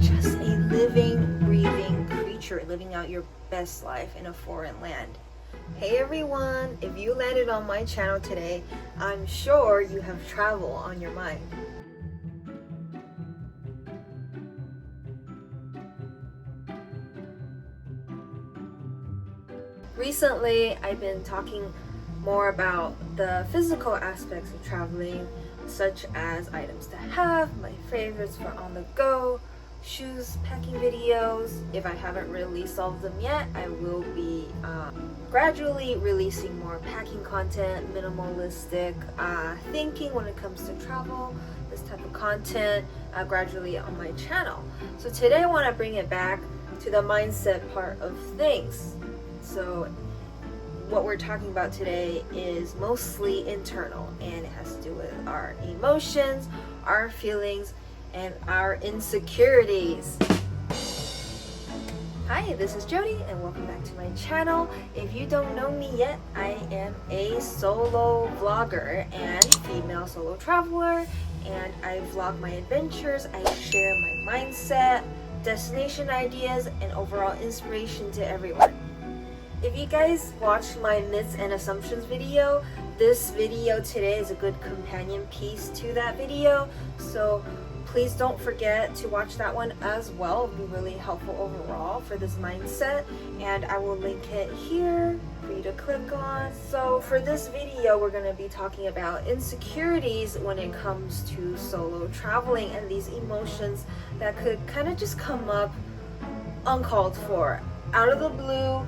just a living, breathing creature living out your best life in a foreign land. Hey everyone, if you landed on my channel today, I'm sure you have travel on your mind. Recently, I've been talking more about the physical aspects of traveling, such as items to have, my favorites for on the go, shoes, packing videos. If I haven't released all of them yet, I will be gradually releasing more packing content, minimalistic thinking when it comes to travel, this type of content gradually on my channel. So today I want to bring it back to the mindset part of things. So what we're talking about today is mostly internal, and it has to do with our emotions, our feelings, and our insecurities. Hi, this is Jodie, and welcome back to my channel. If you don't know me yet, I am a solo vlogger and female solo traveler, and I vlog my adventures. I share my mindset, destination ideas, and overall inspiration to everyone. If you guys watched my myths and assumptions video, this video today is a good companion piece to that video. So please don't forget to watch that one as well. It'll be really helpful overall for this mindset. And I will link it here for you to click on. So for this video, we're going to be talking about insecurities when it comes to solo traveling and these emotions that could kind of just come up uncalled for, out of the blue.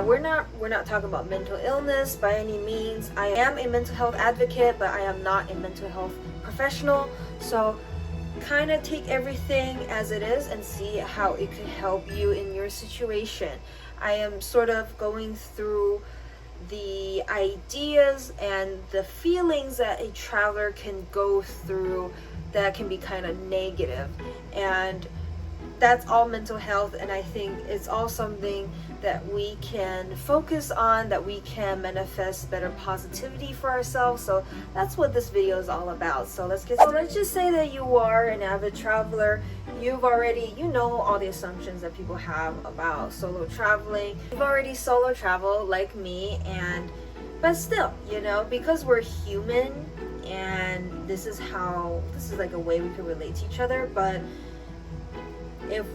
We're not talking about mental illness by any means. I am a mental health advocate, but I am not a mental health professional. So kind of take everything as it is and see how it could help you in your situation. I am sort of going through the ideas and the feelings that a traveler can go through that can be kind of negative, and that's all mental health, and I think it's all something that we can focus on, that we can manifest better positivity for ourselves. So that's what this video is all about. So let's just say that you are an avid traveler. You know all the assumptions that people have about solo traveling. You've already solo traveled like me, but still, because we're human, and this is like a way we can relate to each other. But if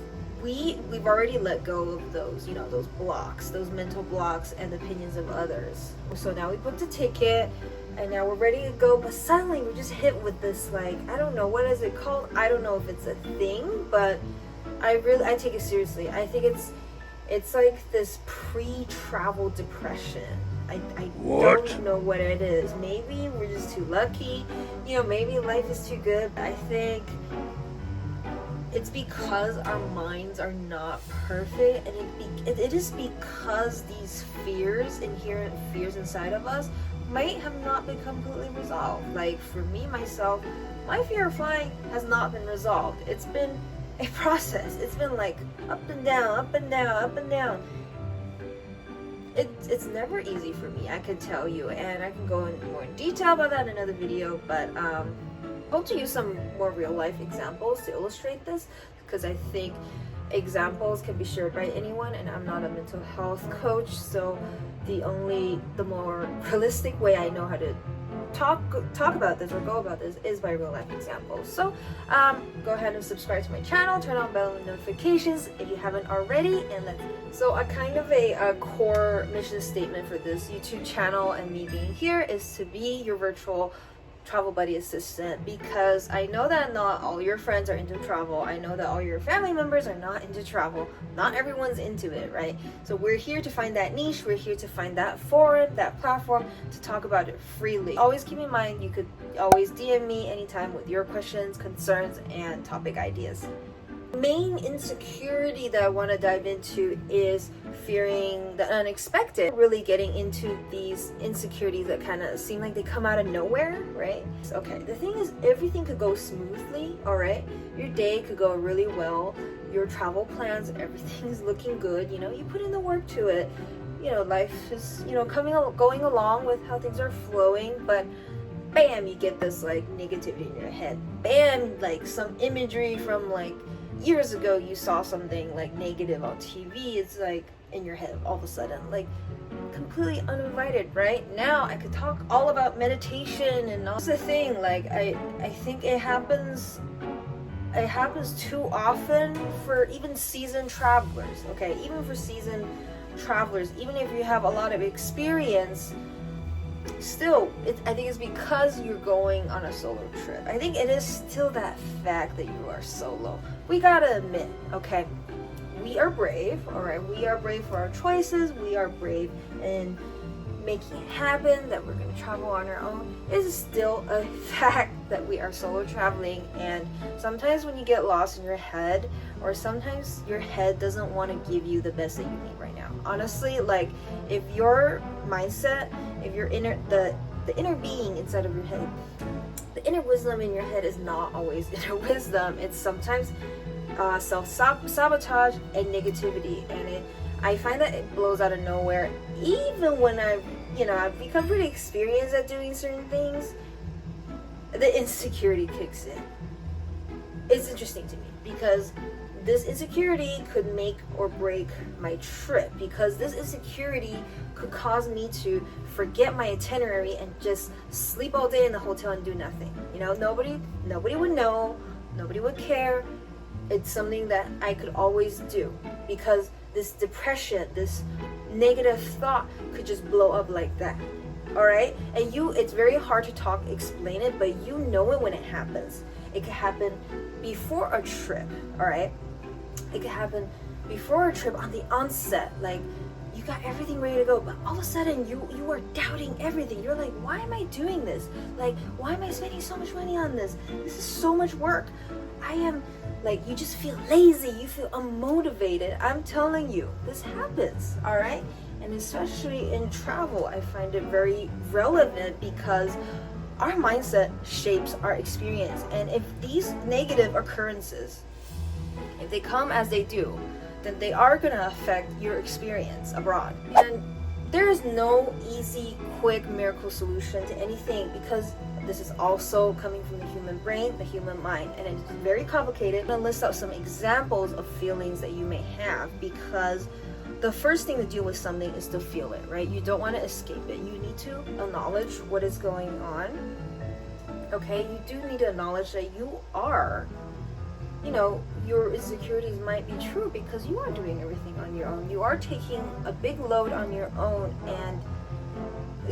we've already let go of those, those blocks, those mental blocks and opinions of others. So now we booked a ticket and now we're ready to go, but suddenly we're just hit with this, like, I don't know, what is it called? I don't know if it's a thing, but I take it seriously. I think it's like this pre-travel depression. I don't know what it is. Maybe we're just too lucky. Maybe life is too good. I think it's because our minds are not perfect, and it is because these inherent fears inside of us might have not been completely resolved. Like for me, myself, my fear of flying has not been resolved. It's been a process. It's been like up and down, up and down, up and down. It's never easy for me, I could tell you, and I can go in more detail about that in another video, but hope to use some more real life examples to illustrate this, because I think examples can be shared by anyone, and I'm not a mental health coach, so the more realistic way I know how to talk about this or go about this is by real life examples. So go ahead and subscribe to my channel, turn on bell notifications if you haven't already, so a core mission statement for this YouTube channel and me being here is to be your virtual travel buddy assistant, because I know that not all your friends are into travel. I know that all your family members are not into travel. Not everyone's into it, right? So we're here to find that niche. We're here to find that forum, that platform to talk about it freely. Always keep in mind, you could always DM me anytime with your questions, concerns, and topic ideas. Main insecurity that I want to dive into is fearing the unexpected. Really getting into these insecurities that kind of seem like they come out of nowhere, right? Okay, the thing is, everything could go smoothly, all right? Your day could go really well. Your travel plans, everything's looking good. You put in the work to it. Life is, going along with how things are flowing, but bam, you get this like negativity in your head. Bam, like some imagery from like years ago you saw something like negative on TV, it's like in your head all of a sudden, like completely uninvited. Right now I could talk all about meditation and all. That's the thing, like I think it happens too often for even seasoned travelers. Okay, even for seasoned travelers, even if you have a lot of experience, still I think it's because you're going on a solo trip. I think it is still that fact that you are solo. We gotta admit, okay, we are brave, all right? We are brave for our choices. We are brave in making it happen, that we're going to travel on our own. It is still a fact that we are solo traveling, and sometimes when you get lost in your head, or sometimes your head doesn't want to give you the best that you need right now. Honestly, like if your mindset, if your the inner being inside of your head, the inner wisdom in your head is not always inner wisdom. It's sometimes self-sabotage and negativity, and I find that it blows out of nowhere. Even when I've become pretty experienced at doing certain things, the insecurity kicks in. It's interesting to me because this insecurity could make or break my trip, because this insecurity could cause me to forget my itinerary and just sleep all day in the hotel and do nothing. Nobody would know, nobody would care. It's something that I could always do, because this depression, this negative thought could just blow up like that. All right? And it's very hard to explain it, but you know it when it happens. It could happen before a trip, all right? It could happen before a trip on the onset, like you got everything ready to go, but all of a sudden you are doubting everything. You're like, why am I doing this? Like, why am I spending so much money on this? This is so much work. You just feel lazy, you feel unmotivated. I'm telling you, this happens, all right? And especially in travel, I find it very relevant because our mindset shapes our experience. And if these negative occurrences, if they come as they do, then they are going to affect your experience abroad. And there is no easy, quick miracle solution to anything, because this is also coming from the human brain, the human mind, and it's very complicated. I'm going to list out some examples of feelings that you may have, because the first thing to deal with something is to feel it, right? You don't want to escape it. You need to acknowledge what is going on. Okay, you do need to acknowledge that your insecurities might be true, because you are doing everything on your own. You are taking a big load on your own, and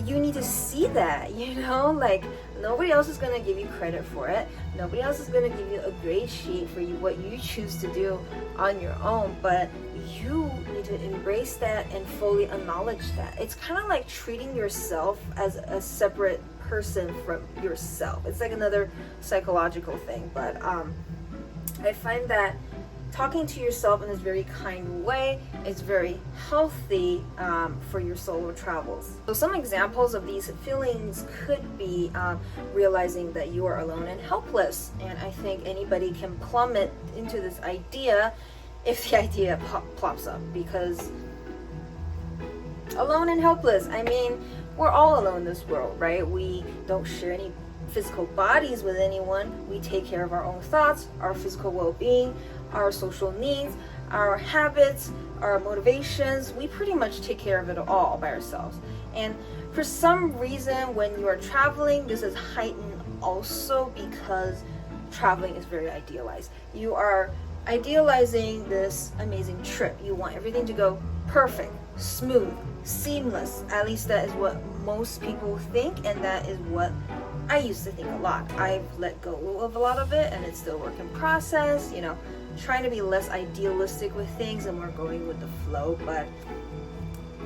you need to see that, like nobody else is going to give you credit for it. Nobody else is going to give you a grade sheet for what you choose to do on your own, but you need to embrace that and fully acknowledge that. It's kind of like treating yourself as a separate person from yourself. It's like another psychological thing, but I find that talking to yourself in this very kind way is very healthy for your solo travels. So some examples of these feelings could be realizing that you are alone and helpless. And I think anybody can plummet into this idea if the idea plops up, because alone and helpless, I mean, we're all alone in this world, right? We don't share any physical bodies with anyone. We take care of our own thoughts, our physical well-being, our social needs, our habits, our motivations. We pretty much take care of it all by ourselves. And for some reason, when you are traveling, this is heightened also because traveling is very idealized. You are idealizing this amazing trip. You want everything to go perfect, smooth, seamless. At least that is what most people think, and that is what I used to think a lot. I've let go of a lot of it, and it's still a work in process, trying to be less idealistic with things and more going with the flow. But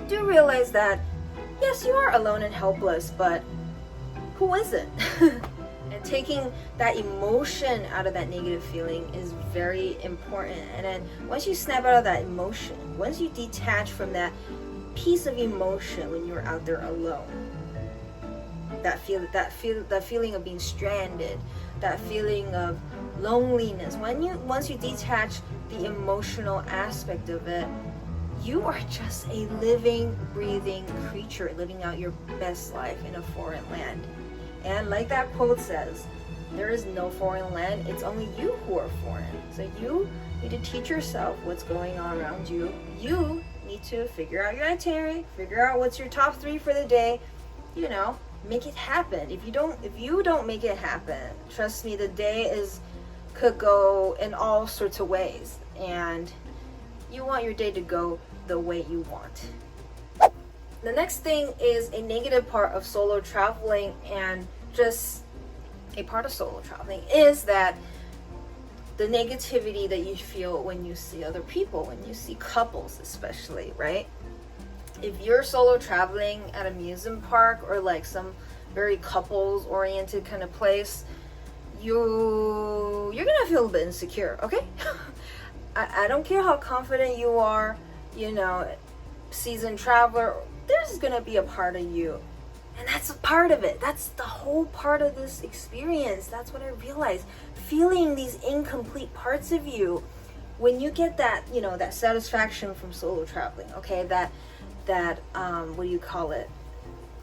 do realize that, yes, you are alone and helpless, but who isn't? And taking that emotion out of that negative feeling is very important. And then once you snap out of that emotion, once you detach from that piece of emotion when you're out there alone, that feeling of being stranded, that feeling of loneliness, once you detach the emotional aspect of it, you are just a living, breathing creature living out your best life in a foreign land. And like that quote says, There is no foreign land. It's only you who are foreign. So you need to teach yourself what's going on around you. You need to figure out your itinerary, figure out what's your top 3 for the day, you know, make it happen. If you don't make it happen, trust me, the day could go in all sorts of ways, and you want your day to go the way you want. The next thing is a negative part of solo traveling, and just a part of solo traveling is that the negativity that you feel when you see other people, when you see couples especially, right? If you're solo traveling at an amusement park or like some very couples oriented kind of place, you're gonna feel a bit insecure, okay? I don't care how confident you are, you know, seasoned traveler, there's gonna be a part of you, and that's a part of it. That's the whole part of this experience. That's what I realized. Feeling these incomplete parts of you, when you get that, you know, that satisfaction from solo traveling, okay, that what do you call it?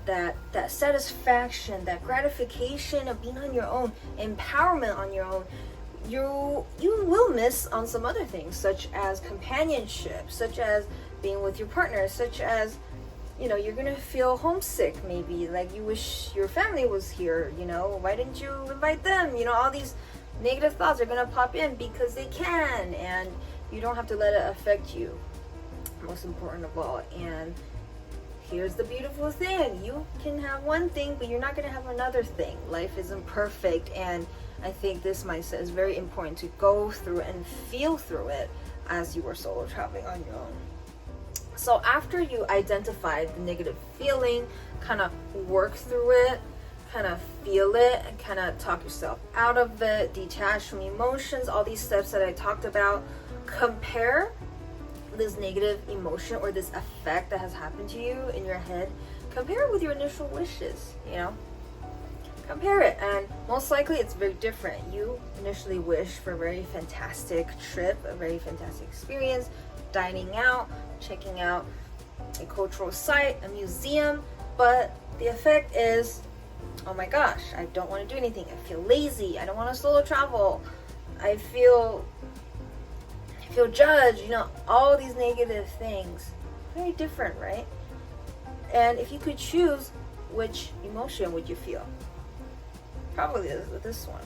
That satisfaction, that gratification of being on your own, empowerment on your own, you will miss on some other things, such as companionship, such as being with your partner, such as, you know, you're gonna feel homesick, maybe like you wish your family was here, you know, why didn't you invite them? You know, all these negative thoughts are gonna pop in because they can, and you don't have to let it affect you, most important of all. And here's the beautiful thing, you can have one thing, but you're not gonna have another thing. Life isn't perfect, and I think this mindset is very important to go through and feel through it as you are solo traveling on your own. So after you identify the negative feeling, kind of work through it, kind of feel it, and kind of talk yourself out of it, detach from emotions, all these steps that I talked about, compare this negative emotion or this effect that has happened to you in your head, compare it with your initial wishes, you know? Compare it, and most likely it's very different. You initially wish for a very fantastic trip, a very fantastic experience, dining out, checking out a cultural site, a museum, but the effect is, oh my gosh, I don't want to do anything. I feel lazy. I don't want to solo travel. I feel judged, you know, all these negative things. Very different, right? And if you could choose, which emotion would you feel? Probably this one.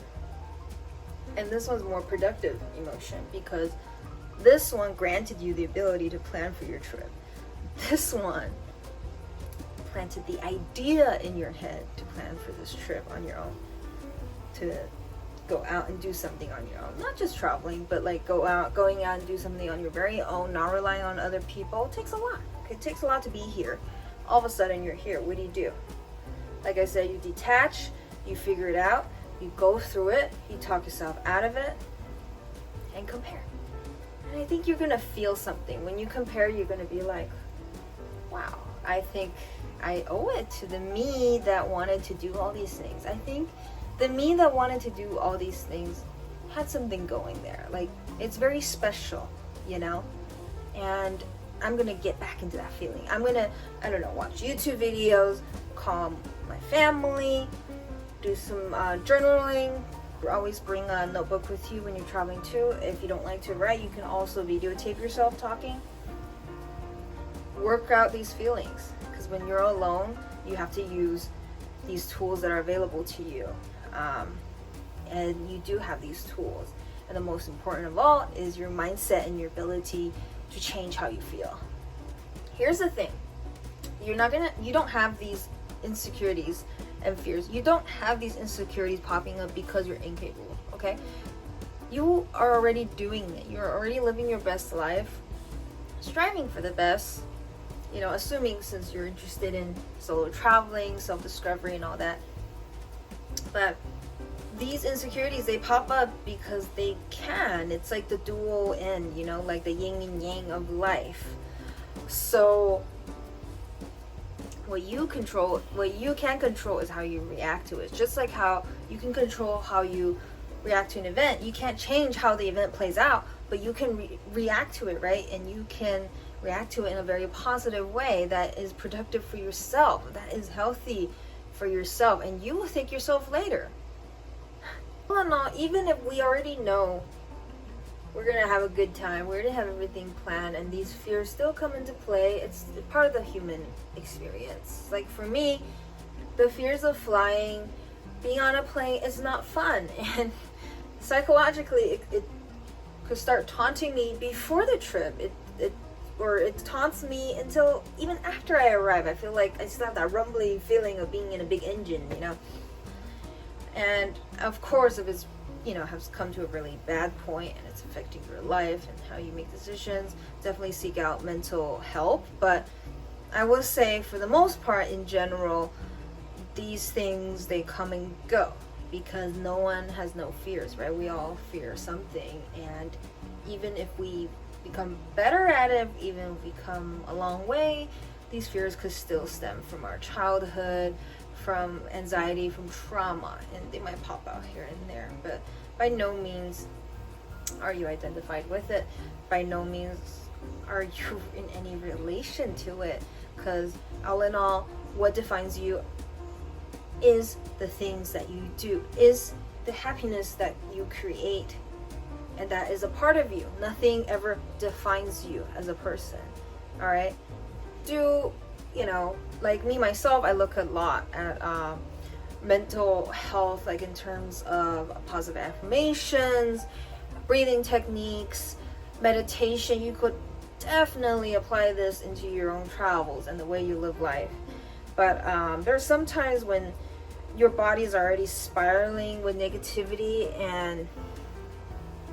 And this one's more productive emotion, because this one granted you the ability to plan for your trip. This one planted the idea in your head to plan for this trip on your own, to go out and do something on your own. Not just traveling, but like going out and do something on your very own, not relying on other people. It takes a lot. It takes a lot to be here. All of a sudden you're here. What do? Like I said, you detach, you figure it out, you go through it, you talk yourself out of it, and compare. And I think you're gonna feel something. When you compare, you're gonna be like, wow, I think I owe it to the me that wanted to do all these things. I think the me that wanted to do all these things had something going there. Like, it's very special, you know? And I'm gonna get back into that feeling. I'm gonna, I don't know, watch YouTube videos, call my family, do some journaling. Always bring a notebook with you when you're traveling too. If you don't like to write, you can also videotape yourself talking. Work out these feelings, because when you're alone, you have to use these tools that are available to you. And you do have these tools. And the most important of all is your mindset and your ability to change how you feel. Here's the thing. You don't have these insecurities and fears. You don't have these insecurities popping up because you're incapable, okay? You are already doing it. You're already living your best life, striving for the best, you know, assuming since you're interested in solo traveling, self-discovery and all that. But these insecurities, they pop up because they can. It's like the dual end, you know, like the yin and yang of life. So what you can control is how you react to it. Just like how you can control how you react to an event. You can't change how the event plays out, but you can react to it, right? And you can react to it in a very positive way that is productive for yourself, that is healthy for yourself, and you will thank yourself later. All in all, even if we already know we're gonna have a good time, we already have everything planned, and these fears still come into play, it's part of the human experience. Like for me, the fears of flying, being on a plane is not fun, and psychologically it could start taunting me before the trip. It taunts me until even after I arrive. I feel like I still have that rumbly feeling of being in a big engine, you know. And of course, if it's, you know, has come to a really bad point and it's affecting your life and how you make decisions, definitely seek out mental help. But I will say, for the most part, in general, these things, they come and go, because no one has no fears, right? We all fear something, and even if we become better at it, even if we come a long way, these fears could still stem from our childhood, from anxiety, from trauma, and they might pop out here and there. But by no means are you identified with it. By no means are you in any relation to it, because all in all, what defines you is the things that you do, is the happiness that you create, and that is a part of you. Nothing ever defines you as a person. All right, do, you know, like me myself, I look a lot at mental health, like in terms of positive affirmations, breathing techniques, meditation. You could definitely apply this into your own travels and the way you live life. But there's some times when your body is already spiraling with negativity, and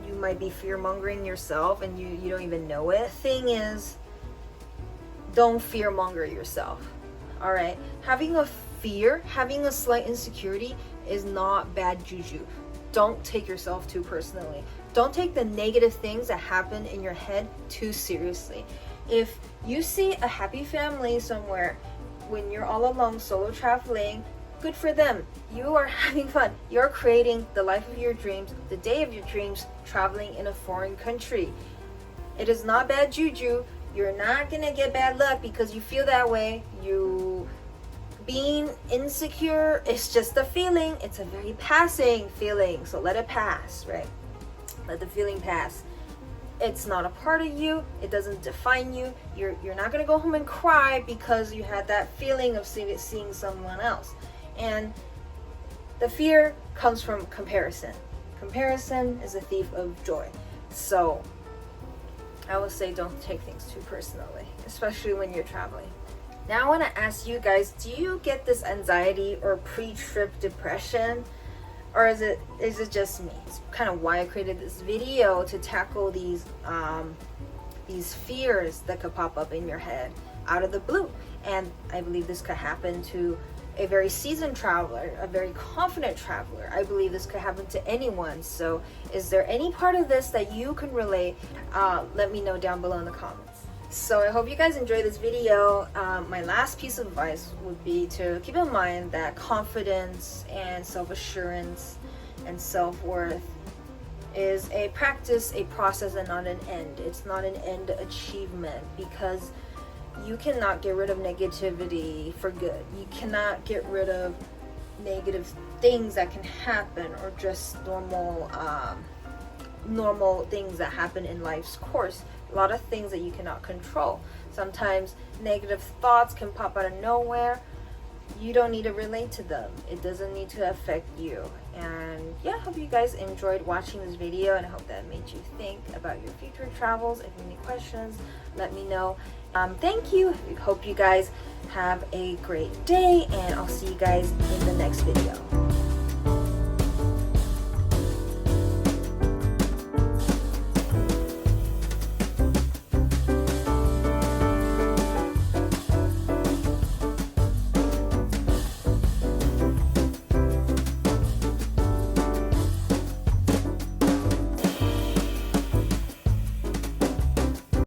you might be fear-mongering yourself, and you don't even know it. Thing is, don't fear-monger yourself, all right? Having a fear, having a slight insecurity is not bad juju. Don't take yourself too personally. Don't take the negative things that happen in your head too seriously. If you see a happy family somewhere when you're all alone solo traveling, good for them. You are having fun. You're creating the life of your dreams, the day of your dreams, traveling in a foreign country. It is not bad juju. You're not gonna get bad luck because you feel that way. You being insecure is just a feeling. It's a very passing feeling, so let it pass, right? Let the feeling pass. It's not a part of you. It doesn't define you. You're not gonna go home and cry because you had that feeling of seeing someone else. And the fear comes from comparison. Comparison is a thief of joy. So I would say don't take things too personally, especially when you're traveling. Now I want to ask you guys, do you get this anxiety or pre-trip depression? Or is it just me? It's kind of why I created this video, to tackle these fears that could pop up in your head out of the blue. And I believe this could happen to a very seasoned traveler, a very confident traveler. I believe this could happen to anyone. So is there any part of this that you can relate? Let me know down below in the comments. So I hope you guys enjoyed this video. My last piece of advice would be to keep in mind that confidence and self-assurance and self-worth is a practice, a process, and not an end. It's not an end achievement, because you cannot get rid of negativity for good. You cannot get rid of negative things that can happen, or just normal things that happen in life's course. A lot of things that you cannot control. Sometimes negative thoughts can pop out of nowhere. You don't need to relate to them. It doesn't need to affect you. And yeah, I hope you guys enjoyed watching this video, and I hope that made you think about your future travels. If you have any questions, let me know. Thank you. I hope you guys have a great day, and I'll see you guys in the next video.